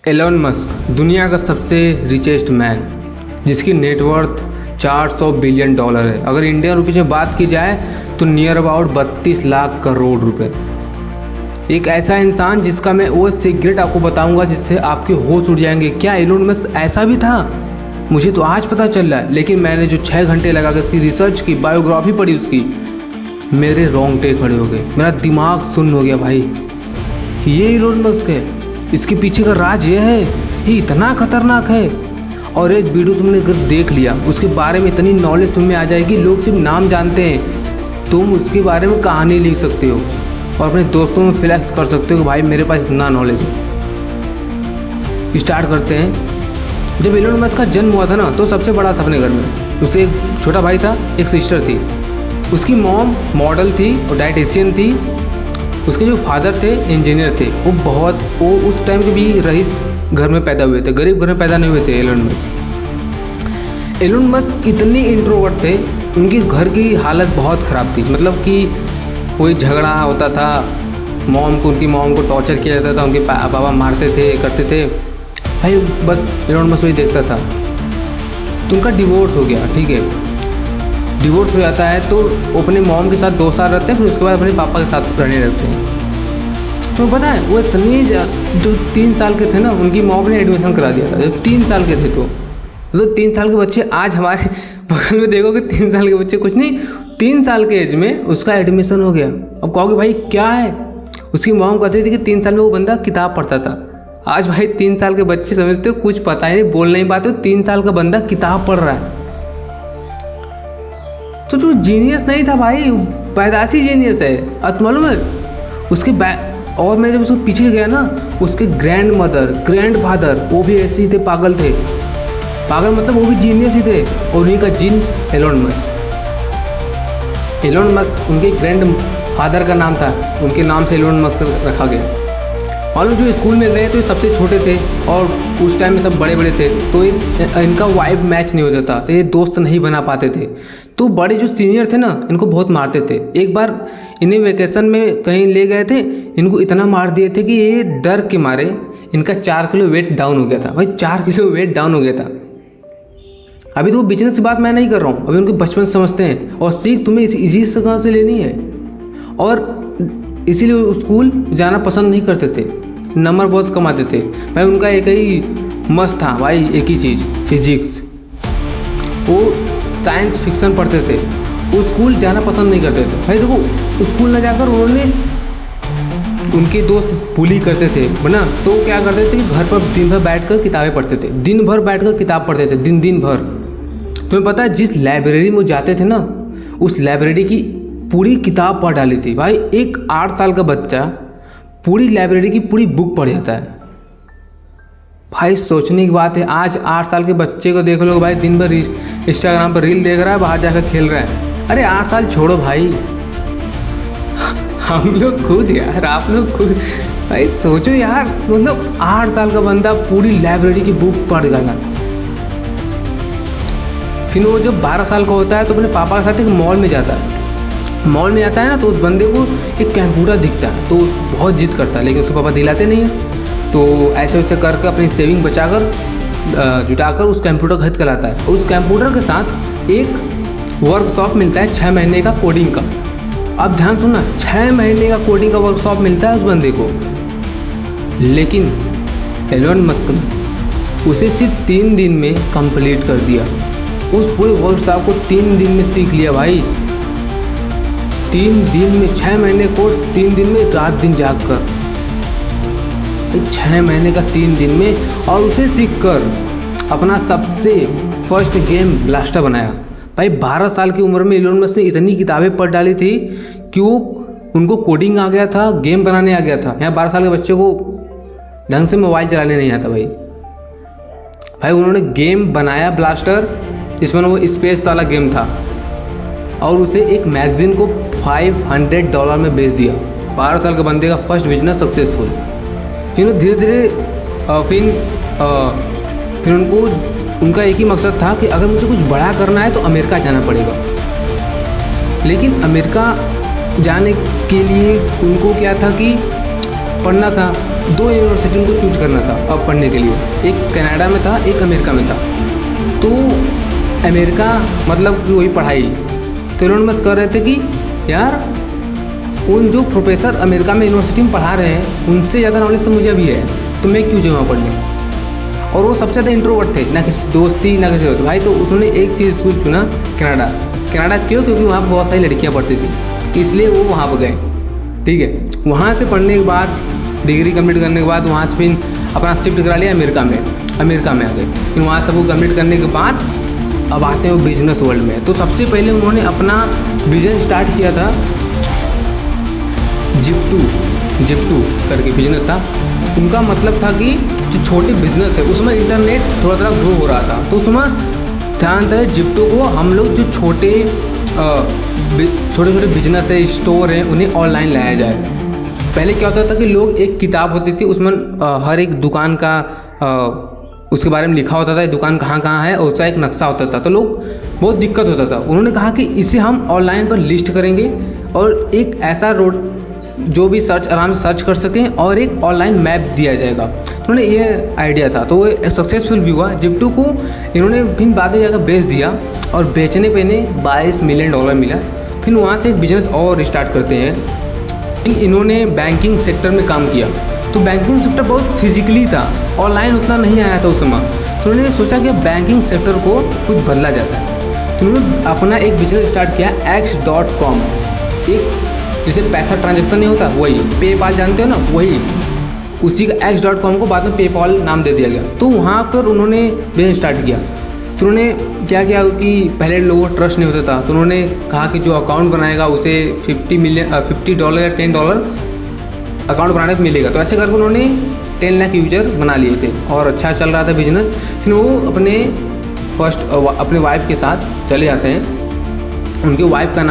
Elon Musk दुनिया का सबसे रिचेस्ट मैन, जिसकी नेटवर्थ 400 बिलियन डॉलर है। अगर इंडियन रुपीज में बात की जाए तो नियर अबाउट 32 लाख करोड़ रुपए। एक ऐसा इंसान जिसका मैं वो सीक्रेट आपको बताऊंगा जिससे आपके होश उड़ जाएंगे। क्या एलोन मस्क ऐसा भी था? मुझे तो आज पता चल रहा है, लेकिन मैंने जो 6 घंटे लगा कर इसकी रिसर्च की, बायोग्राफी पढ़ी उसकी, मेरे रोंगटे खड़े हो गए। मेरा दिमाग सुन्न हो गया भाई कि ये एलोन मस्क है, इसके पीछे का राज ये है, ये इतना खतरनाक है। और एक वीडियो तुमने अगर देख लिया, उसके बारे में इतनी नॉलेज तुम्हें आ जाएगी। लोग सिर्फ नाम जानते हैं, तुम उसके बारे में कहानी लिख सकते हो और अपने दोस्तों में फ्लैक्स कर सकते हो कि भाई मेरे पास इतना नॉलेज है। स्टार्ट करते हैं। जब एलोन मस्क का जन्म हुआ था ना, तो सबसे बड़ा था अपने घर में। उसे एक छोटा भाई था, एक सिस्टर थी। उसकी मॉम मॉडल थी और डाइटिशियन थी। उसके जो फादर थे इंजीनियर थे। वो उस टाइम के भी रईस घर में पैदा हुए थे, गरीब घर में पैदा नहीं हुए थे। एलोन मस्क इतने इंट्रोवर्ट थे, उनके घर की हालत बहुत ख़राब थी। मतलब कि कोई झगड़ा होता था, उनकी मॉम को टॉर्चर किया जाता था, उनके पापा मारते थे, करते थे भाई। बस एलोन मस्क वही देखता था। तो उनका डिवोर्स हो गया, ठीक है। डिवोर्स हो जाता है तो वो अपने मॉम के साथ 2 साल रहते हैं, फिर उसके बाद अपने पापा के साथ रहने लगते हैं। तो पता है वो इतनी जो 3 साल के थे ना, उनकी मॉम ने एडमिशन करा दिया था जब 3 साल के थे। तो 3 साल के बच्चे आज हमारे बगल में देखोगे, 3 साल के बच्चे कुछ नहीं, 3 साल के एज में उसका एडमिशन हो गया। अब कहोगे भाई क्या है? उसकी मॉम कहती थी कि 3 साल में वो बंदा किताब पढ़ता था। आज भाई 3 साल के बच्चे समझते हो कुछ पता ही नहीं, बोल नहीं पाते हो, 3 साल का बंदा किताब पढ़ रहा है। तो जो जीनियस नहीं था भाई, पैदाशी जीनियस है। अब मालूम है उसके और मैं जब उसके पीछे गया ना, उसके ग्रैंड मदर, ग्रैंड फादर वो भी ऐसे ही थे, पागल थे। पागल मतलब वो भी जीनियस ही थे। और उन्हीं का जिन एलोन मस्क। एलोन मस्क उनके ग्रैंड फादर का नाम था, उनके नाम से एलोन मस्क रखा गया। मालूम जो स्कूल में गए तो ये सबसे छोटे थे और उस टाइम में सब बड़े बड़े थे, तो इनका वाइब मैच नहीं होता था, तो ये दोस्त नहीं बना पाते थे। तो बड़े जो सीनियर थे ना, इनको बहुत मारते थे। एक बार इन्हें वेकेशन में कहीं ले गए थे, इनको इतना मार दिए थे कि ये डर के मारे इनका 4 किलो वेट डाउन हो गया था। भाई 4 किलो वेट डाउन हो गया था। अभी तो वो बिजनेस की बात मैं नहीं कर रहा हूँ, अभी उनके बचपन से समझते हैं। और सीख तुम्हें इसी जगह से लेनी है। और इसीलिए वो स्कूल जाना पसंद नहीं करते थे, नंबर बहुत कम आते थे। भाई उनका एक ही मस्त था भाई, एक ही चीज़, फिजिक्स। वो साइंस फिक्शन पढ़ते थे, वो स्कूल जाना पसंद नहीं करते थे। भाई देखो स्कूल न जाकर उन्होंने, उनके दोस्त बुली करते थे बना, तो वो क्या करते थे कि घर पर दिन भर बैठकर किताबें पढ़ते थे। दिन भर बैठकर किताब पढ़ते थे, दिन भर। तुम्हें पता है जिस लाइब्रेरी में जाते थे ना, उस लाइब्रेरी की पूरी किताब पढ़ डाली थी। भाई एक 8 साल का बच्चा पूरी लाइब्रेरी की पूरी बुक पढ़ जाता है। भाई सोचने की बात है, आज 8 साल के बच्चे को देख लो भाई, दिन भर इंस्टाग्राम पर रील देख रहा है, बाहर जाकर खेल रहा है। अरे 8 साल छोड़ो भाई, हम लोग खुद यार, आप लोग खुद भाई सोचो यार। मतलब 8 साल का बंदा पूरी लाइब्रेरी की बुक पढ़ गया। फिर वो जब 12 साल का होता है तो अपने पापा के साथ एक मॉल में जाता है। मॉल में आता है ना, तो उस बंदे को एक कंप्यूटर दिखता है, तो बहुत जिद करता है, लेकिन उसके पापा दिलाते नहीं है। तो ऐसे वैसे करके अपनी सेविंग बचाकर जुटाकर उस कंप्यूटर खरीद कर लाता है। उस कंप्यूटर के साथ एक वर्कशॉप मिलता है 6 महीने का कोडिंग का। अब ध्यान सुनना, 6 महीने का कोडिंग का वर्कशॉप मिलता है उस बंदे को। लेकिन एलोन मस्क ने उसे सिर्फ 3 दिन में कंप्लीट कर दिया। उस पूरे वर्कशॉप को 3 दिन में सीख लिया भाई। 3 दिन में 6 महीने कोर्स, 3 दिन में, रात दिन जाग कर 6 महीने का 3 दिन में। और उसे सीख कर अपना सबसे फर्स्ट गेम ब्लास्टर बनाया। भाई 12 साल की उम्र में एलोन मस्क ने इतनी किताबें पढ़ डाली थी कि उनको कोडिंग आ गया था, गेम बनाने आ गया था। यहाँ 12 साल के बच्चे को ढंग से मोबाइल चलाने नहीं आता भाई उन्होंने गेम बनाया ब्लास्टर, जिसमें वो स्पेस वाला गेम था, और उसे एक मैगजीन को $500 में बेच दिया। 12 साल के बंदे का फर्स्ट बिजनेस सक्सेसफुल। फिर धीरे धीरे फिर उनका एक ही मकसद था कि अगर मुझे कुछ बड़ा करना है तो अमेरिका जाना पड़ेगा। लेकिन अमेरिका जाने के लिए उनको क्या था कि पढ़ना था, दो यूनिवर्सिटी उनको चूज करना था अब पढ़ने के लिए, एक कनाडा में था, एक अमेरिका में था। तो अमेरिका मतलब कि वही पढ़ाई, तो इलोन मस्क कह रहे थे कि यार उन जो प्रोफेसर अमेरिका में यूनिवर्सिटी में पढ़ा रहे हैं उनसे ज़्यादा नॉलेज तो मुझे अभी है, तो मैं क्यों जाऊँ वहाँ पढ़ने। और वो सबसे ज़्यादा इंट्रोवर्ट थे, ना किसी दोस्ती ना किसी भाई। तो उन्होंने एक चीज़ स्कूल चुना, कनाडा। कनाडा क्यों? क्योंकि वहाँ बहुत सारी लड़कियाँ पढ़ती थी, इसलिए वो वहाँ पर गए। ठीक है, वहाँ से पढ़ने के बाद डिग्री कंप्लीट करने के बाद वहाँ से फिर अपना शिफ्ट करा लिया अमेरिका में आ गए। फिर वहाँ से वो कंप्लीट करने के बाद अब आते हैं वो बिजनेस वर्ल्ड में। तो सबसे पहले उन्होंने अपना बिजनेस स्टार्ट किया था, जिप्टू करके बिजनेस था उनका। मतलब था कि जो छोटे बिजनेस थे उसमें इंटरनेट थोड़ा थोड़ा ग्रो हो रहा था, तो उसमें ध्यान से जिप्टू को हम लोग जो छोटे छोटे बिजनेस है, स्टोर हैं, उन्हें ऑनलाइन लाया जाए। पहले क्या होता था कि लोग एक किताब होती थी उसमें हर एक दुकान का उसके बारे में लिखा होता था, दुकान कहाँ कहाँ है, और उसका एक नक्शा होता था, तो लोग बहुत दिक्कत होता था। उन्होंने कहा कि इसे हम ऑनलाइन पर लिस्ट करेंगे और एक ऐसा रोड जो भी सर्च आराम से सर्च कर सकें और एक ऑनलाइन मैप दिया जाएगा। तो उन्होंने ये आइडिया था, तो वो सक्सेसफुल भी हुआ। जिप्टू को इन्होंने फिर बाद में जाकर बेच दिया और बेचने पे इन्हें $22 मिलियन मिला। फिर वहाँ से एक बिजनेस और स्टार्ट करते हैं। इन्होंने बैंकिंग सेक्टर में काम किया, तो बैंकिंग सेक्टर बहुत फिजिकली था, ऑनलाइन उतना नहीं आया था उस समय। तो उन्होंने सोचा कि बैंकिंग सेक्टर को कुछ बदला जाता है, तो उन्होंने अपना एक बिजनेस स्टार्ट किया X.com। एक जिसे पैसा ट्रांजैक्शन नहीं होता वही, पेपाल जानते हो ना, वही उसी का X.com को बाद में पेपाल नाम दे दिया गया। तो वहाँ पर उन्होंने बिजनेस स्टार्ट किया। तो उन्होंने क्या किया कि पहले लोगों को ट्रस्ट नहीं होता था, तो उन्होंने कहा कि जो अकाउंट बनाएगा उसे $50 या $10 अकाउंट बनाने को मिलेगा। तो ऐसे करके उन्होंने 10 लाख यूजर बना लिए थे और अच्छा चल रहा था बिजनेस। फिर वो अपने वाइफ के साथ चले जाते हैं। उनके वाइफ का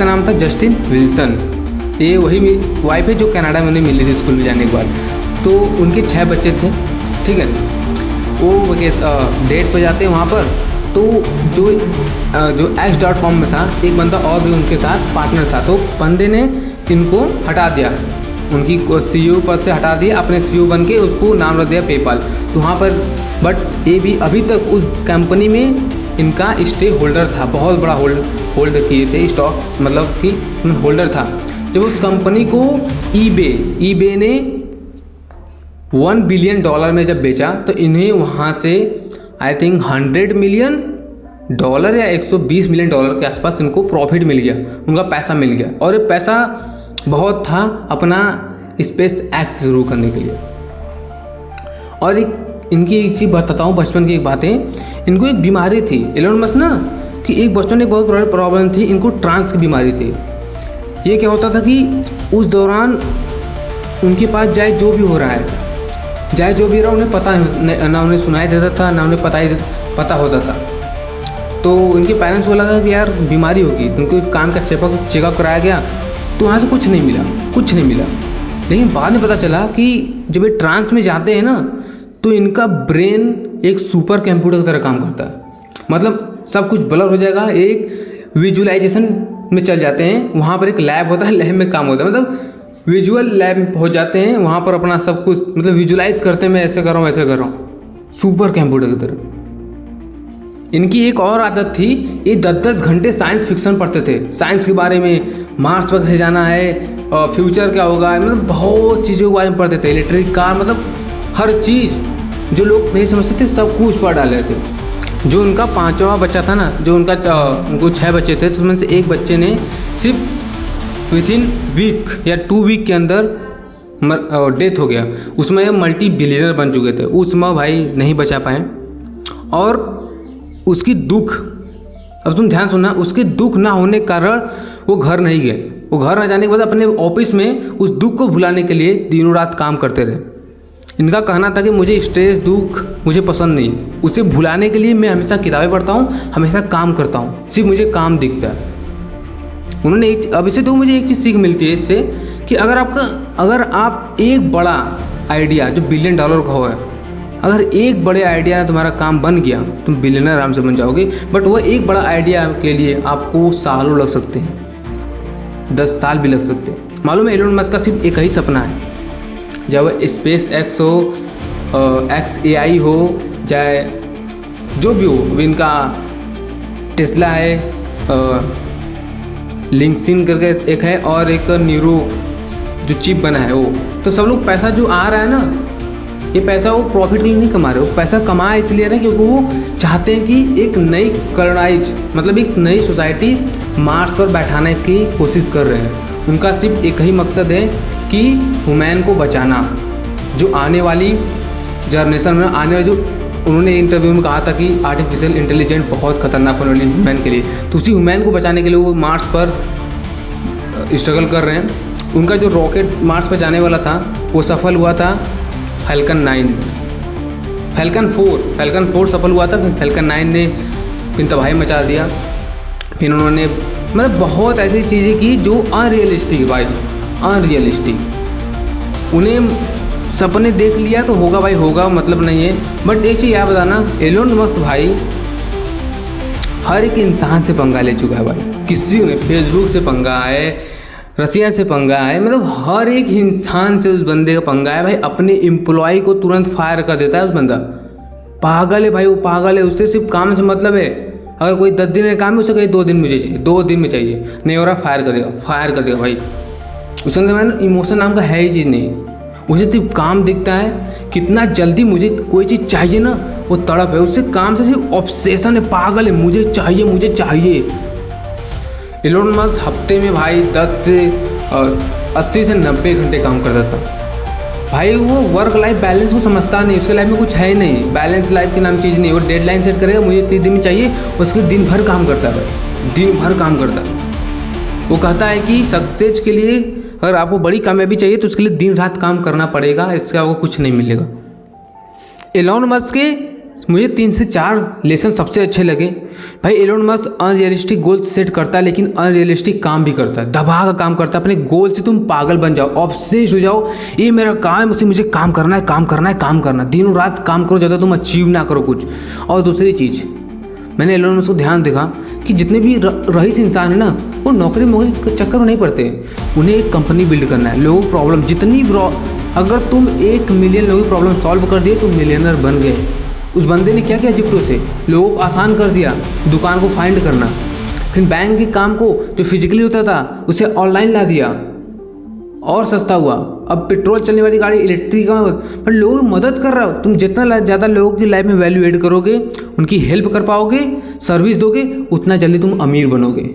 नाम था जस्टिन विल्सन। ये वही वाइफ है जो कनाडा में उन्हें मिली थी स्कूल में जाने के बाद। तो उनके 6 बच्चे थे। ठीक है, वो डेट पे जाते हैं वहाँ पर। तो जो X.com में था एक बंदा और भी उनके साथ पार्टनर था, तो बंदे ने इनको हटा दिया, उनकी CEO पद से हटा दिया, अपने CEO बन के उसको नाम रख दिया पेपाल। तो वहाँ पर बट ये भी अभी तक उस कंपनी में इनका स्टे होल्डर था, बहुत बड़ा होल्ड किए थे स्टॉक, मतलब कि होल्डर था। जब उस कंपनी को ईबे ने $1 बिलियन में जब बेचा, तो इन्हें वहाँ से आई थिंक $100 मिलियन या $120 मिलियन के आसपास इनको प्रॉफिट मिल गया, उनका पैसा मिल गया। और ये पैसा बहुत था अपना स्पेस एक्स शुरू करने के लिए। और इनकी एक चीज़ बताता हूँ, बचपन की एक बातें। इनको एक बीमारी थी एलोन मस्क ना, कि एक बचपन में बहुत बड़ी प्रॉब्लम थी, इनको ट्रांस की बीमारी थी। ये क्या होता था कि उस दौरान उनके पास चाहे जो भी हो रहा है, उन्हें पता ना उन्हें सुनाई देता था, ना उन्हें पता होता था। तो उनके पेरेंट्स को लगा कि यार बीमारी होगी, उनको कान का चेकअप कराया गया, तो वहाँ से कुछ नहीं मिला। लेकिन बाद में पता चला कि जब ये ट्रांस में जाते हैं ना, तो इनका ब्रेन एक सुपर कंप्यूटर की तरह काम करता है। मतलब सब कुछ ब्लर हो जाएगा, एक विजुअलाइजेशन में चल जाते हैं। वहाँ पर एक लैब होता है, लैब में काम होता है, मतलब विजुअल लैब हो जाते हैं। वहाँ पर अपना सब कुछ मतलब विजुलाइज करते हैं, मैं ऐसे कर रहा हूँ, सुपर कंप्यूटर की तरह। इनकी एक और आदत थी, ये 10-10 घंटे साइंस फिक्शन पढ़ते थे, साइंस के बारे में, मार्स पर कैसे जाना है, फ्यूचर क्या होगा, मतलब बहुत चीज़ों के बारे में पढ़ते थे, इलेक्ट्रिक कार, मतलब हर चीज़ जो लोग नहीं समझते थे सब कुछ पढ़ डाले थे। जो उनका 5वां बच्चा था ना, जो उनको 6 बच्चे थे, तो उसमें से एक बच्चे ने सिर्फ विथिन वीक या 2 वीक के अंदर डेथ हो गया। उसमें मल्टी बिलियनर बन चुके थे, उसमें भाई नहीं बचा पाए। और उसकी दुख, अब तुम ध्यान सुनना, उसके दुख ना होने के कारण वो घर नहीं गए। वो घर ना जाने के बाद अपने ऑफिस में उस दुख को भुलाने के लिए दिनों रात काम करते रहे। इनका कहना था कि मुझे स्ट्रेस दुख मुझे पसंद नहीं, उसे भुलाने के लिए मैं हमेशा किताबें पढ़ता हूँ, हमेशा काम करता हूँ, सिर्फ मुझे काम दिखता है। उन्होंने अब इससे तो मुझे एक चीज़ सीख मिलती है इससे कि अगर आप एक बड़ा आइडिया जो $1 बिलियन का हो है, अगर एक बड़े आइडिया में तुम्हारा काम बन गया, तुम बिलियनर आराम से बन जाओगे। बट वह एक बड़ा आइडिया के लिए आपको सालों लग सकते हैं, 10 साल भी लग सकते हैं। मालूम है एलोन मस्क का सिर्फ एक ही सपना है, चाहे वो स्पेस एक्स हो, XAI हो, चाहे जो भी हो। अभी इनका टेस्ला है, लिंक्सिन करके एक है, और एक न्यूरो जो चिप बना है वो। तो सब लोग पैसा जो आ रहा है ना, ये पैसा वो प्रॉफिट के लिए नहीं कमा रहे, वो पैसा कमा इसलिए रहे क्योंकि वो चाहते हैं कि एक नई कॉलोनाइज, मतलब एक नई सोसाइटी मार्स पर बैठाने की कोशिश कर रहे हैं। उनका सिर्फ एक ही मकसद है कि ह्यूमन को बचाना। जो आने वाली जनरेशन में आने वाली, जो उन्होंने इंटरव्यू में कहा था कि आर्टिफिशियल इंटेलिजेंस बहुत खतरनाक होने वाली ह्यूमन के लिए, तो उसी ह्यूमन को बचाने के लिए वो मार्स पर स्ट्रगल कर रहे हैं। उनका जो रॉकेट मार्स पर जाने वाला था वो सफल हुआ था फैल्कन 9, फैल्कन 4 सफल हुआ था। फिर फैल्कन 9 ने फिर तबाही मचा दिया। फिर उन्होंने मतलब बहुत ऐसी चीज़ें की जो अनरियलिस्टिक भाई, अनरियलिस्टिक। उन्हें सपने देख लिया तो होगा भाई, होगा मतलब नहीं है। बट एक चीज़ याद बताना, एलोन मस्क भाई हर एक इंसान से पंगा ले चुका है भाई। किसी ने फेसबुक से पंगा है, रसिया से पंगा है, मतलब हर एक इंसान से उस बंदे का पंगा है भाई। अपने एम्प्लॉय को तुरंत फायर कर देता है उस बंदा। पागल है भाई, वो पागल है। उससे सिर्फ काम से मतलब है। अगर कोई 10 दिन का काम है, उसे कहे 2 दिन मुझे चाहिए, 2 दिन में चाहिए, नहीं हो रहा फायर कर देगा भाई। उसके अंदर मैंने इमोशन नाम का है ही चीज़ नहीं। उसे सिर्फ काम दिखता है, कितना जल्दी मुझे कोई चीज़ चाहिए ना, वो तड़प है। उससे काम से सिर्फ ऑब्सेशन है, पागल है, मुझे चाहिए। एलोन मस्क हफ्ते में भाई 80 से 90 घंटे काम करता था भाई। वो वर्क लाइफ बैलेंस को समझता नहीं, उसके लाइफ में कुछ है ही नहीं। बैलेंस लाइफ के नाम चीज़ नहीं। वो डेडलाइन सेट करेगा, मुझे इतने दिन में चाहिए, उसके दिन भर काम करता है भाई, दिन भर काम करता है। वो कहता है कि सक्सेस के लिए अगर आपको बड़ी कामयाबी चाहिए तो उसके लिए दिन रात काम करना पड़ेगा, इससे आपको कुछ नहीं मिलेगा। एलोन मस्क के मुझे 3 से 4 लेसन सबसे अच्छे लगे भाई। Elon Musk unrealistic goal set करता है, लेकिन अनरियलिस्टिक काम भी करता है, दबा का काम करता है। अपने गोल से तुम पागल बन जाओ, ऑब्सेस्ड हो जाओ, ये मेरा काम है, मुझे काम करना है। दिनों रात काम करो, ज़्यादा तुम अचीव ना करो कुछ। और दूसरी चीज़, मैंने एलोन मस्क को ध्यान देखा कि जितने भी रईस इंसान है ना, वो नौकरी के चक्कर में नहीं पड़ते। उन्हें एक कंपनी बिल्ड करना है। लोगों की प्रॉब्लम जितनी, अगर तुम 1 मिलियन लोगों की प्रॉब्लम सॉल्व कर दिए तो मिलियनर बन गए। उस बंदे ने क्या किया, जिप्टो से लोगों को आसान कर दिया दुकान को फाइंड करना। फिर बैंक के काम को जो फिजिकली होता था उसे ऑनलाइन ला दिया और सस्ता हुआ। अब पेट्रोल चलने वाली गाड़ी इलेक्ट्रिक का, पर लोगों की मदद कर रहा हो। तुम जितना ज़्यादा लोगों की लाइफ में वैल्यू ऐड करोगे, उनकी हेल्प कर पाओगे, सर्विस दोगे, उतना जल्दी तुम अमीर बनोगे।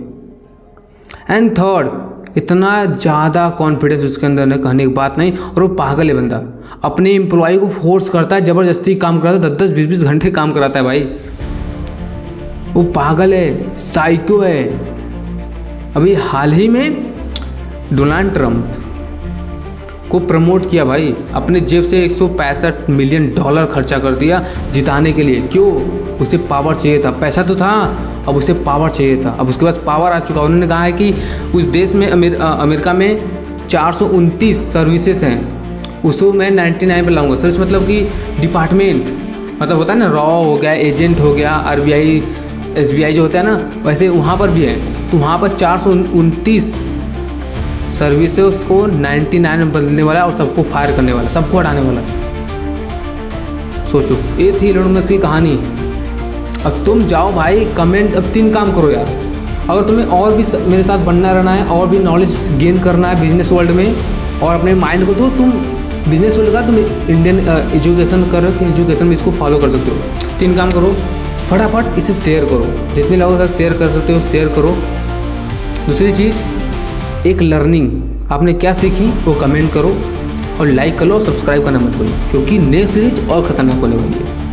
एंड थर्ड, इतना ज़्यादा कॉन्फिडेंस उसके अंदर है, कहने की बात नहीं। और वो पागल है बंदा, अपने एम्प्लॉय को फोर्स करता है, ज़बरदस्ती काम कराता है, 10-10, 20-20 घंटे काम कराता है भाई। वो पागल है, साइको है। अभी हाल ही में डोनाल्ड ट्रंप को प्रमोट किया भाई, अपने जेब से $165 मिलियन खर्चा कर दिया जिताने के लिए। क्यों? उसे पावर चाहिए था, पैसा तो था, अब उसे पावर चाहिए था। अब उसके पास पावर आ चुका। उन्होंने कहा है कि उस देश में अमेरिका में 429 सर्विसेज हैं, उसको मैं 99 पर लाऊंगा। सर्विस मतलब कि डिपार्टमेंट, मतलब होता है ना, रॉ हो गया, एजेंट हो गया, RBI SBI जो होता है ना, वैसे वहाँ पर भी है। तो वहाँ पर 429 सर्विसेज को 99 में बदलने वाला और सबको फायर करने वाला, सबको हटाने वाला। सोचो, ये थी एलोन मस्क की कहानी। अब तुम जाओ भाई, कमेंट, अब 3 काम करो यार। अगर तुम्हें और भी मेरे साथ बनना रहना है, और भी नॉलेज गेन करना है बिजनेस वर्ल्ड में, और अपने माइंड को, तो तुम बिजनेस वर्ल्ड का तुम इंडियन एजुकेशन करो, एजुकेशन में इसको फॉलो कर सकते हो। 3 काम करो, फटाफट इसे शेयर करो, जितने लोगों के साथ शेयर कर सकते हो शेयर करो। दूसरी चीज़, एक लर्निंग आपने क्या सीखी वो कमेंट करो, और लाइक करो, सब्सक्राइब करना मत भूलो, क्योंकि नेक्स्ट सीरीज और ख़तरनाक होने वाली है।